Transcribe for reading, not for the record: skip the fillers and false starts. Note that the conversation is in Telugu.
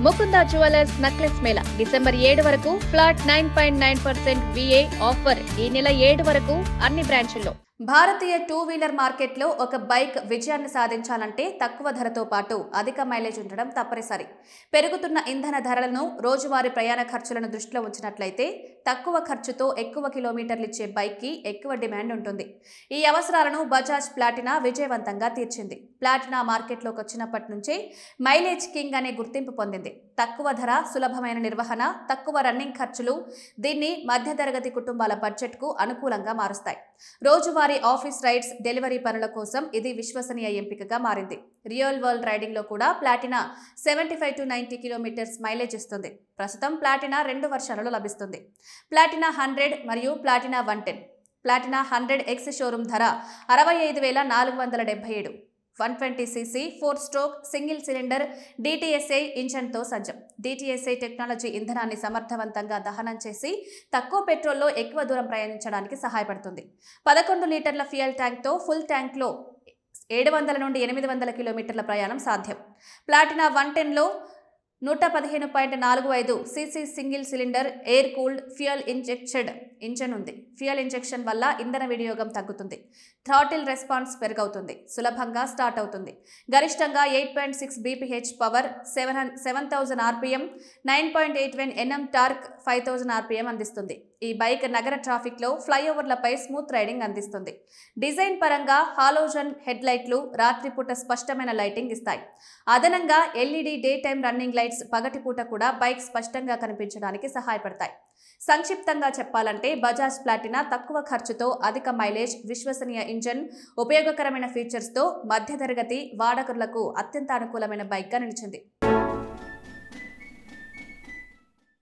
Mukunda jewellers necklace Mela December 7 వరకు ఫ్లాట్ 9.9% VA ఆఫర్ ఈ నెల 7 వరకు అన్ని బ్రాంచుల్లో. భారతీయ టూ వీలర్ మార్కెట్లో ఒక బైక్ విజయాన్ని సాధించాలంటే తక్కువ ధరతో పాటు అధిక మైలేజ్ ఉండడం తప్పనిసరి. పెరుగుతున్న ఇంధన ధరలను, రోజువారీ ప్రయాణ ఖర్చులను దృష్టిలో ఉంచినట్లయితే తక్కువ ఖర్చుతో ఎక్కువ కిలోమీటర్లు ఇచ్చే బైక్కి ఎక్కువ డిమాండ్ ఉంటుంది. ఈ అవసరాలను బజాజ్ ప్లాటినా విజయవంతంగా తీర్చింది. ప్లాటినా మార్కెట్లోకి వచ్చినప్పటి నుంచే మైలేజ్ కింగ్ అనే గుర్తింపు పొందింది. తక్కువ ధర, సులభమైన నిర్వహణ, తక్కువ రన్నింగ్ ఖర్చులు దీన్ని మధ్యతరగతి కుటుంబాల బడ్జెట్కు అనుకూలంగా మారుస్తాయి. రోజువారీ ఆఫీస్ రైడ్స్, డెలివరీ పనుల కోసం ఇది విశ్వసనీయ ఎంపికగా మారింది. రియల్ వరల్డ్ రైడింగ్ లో కూడా ప్లాటినా 75 to 90 కిలోమీటర్స్ మైలేజ్ ఇస్తుంది. ప్రస్తుతం ప్లాటినా 2 వర్షన్లలో లభిస్తుంది. ప్లాటినా 100 మరియు ప్లాటినా 110. ప్లాటినా 100X షోరూమ్ ధర 65,477. 120cc 4-స్ట్రోక్ సింగిల్ సిలిండర్ DTSI ఇంజన్తో సజ్జం. DTSI టెక్నాలజీ ఇంధనాన్ని సమర్థవంతంగా దహనం చేసి తక్కువ పెట్రోల్లో ఎక్కువ దూరం ప్రయాణించడానికి సహాయపడుతుంది. 11 లీటర్ల ఫ్యూయల్ ట్యాంక్తో ఫుల్ ట్యాంక్లో 700 నుండి 800 కిలోమీటర్ల ప్రయాణం సాధ్యం. ప్లాటినా 110లో 115.45cc single cylinder air cooled fuel injected engine ఉంది. ఫ్యూయల్ ఇంజెక్షన్ వల్ల ఇంధన వినియోగం తగ్గుతుంది. థ్రాటిల్ రెస్పాన్స్ పెరుగుతుంది. సులభంగా స్టార్ట్ అవుతుంది. గరిష్టంగా 8.6 bph power, 7000 RPM, 9.81 Nm torque, 5000 RPM అందిస్తుంది. ఈ బైక్ నగర ట్రాఫిక్ లో ఫ్లైఓవర్లపై స్మూత్ రైడింగ్ అందిస్తుంది. డిజైన్ పరంగా హాలోజన్ హెడ్ లైట్లు రాత్రిపూట స్పష్టమైన లైటింగ్ ఇస్తాయి. అదనంగా LED day time running lights పగటిపూట కూడా బైక్ స్పష్టంగా కనిపించడానికి సహాయపడతాయి. సంక్షిప్తంగా చెప్పాలంటే బజాజ్ ప్లాటినా తక్కువ ఖర్చుతో అధిక మైలేజ్, విశ్వసనీయ ఇంజన్, ఉపయోగకరమైన ఫీచర్స్తో మధ్యతరగతి వాడకర్లకు అత్యంత అనుకూలమైన బైక్గా నిలిచింది.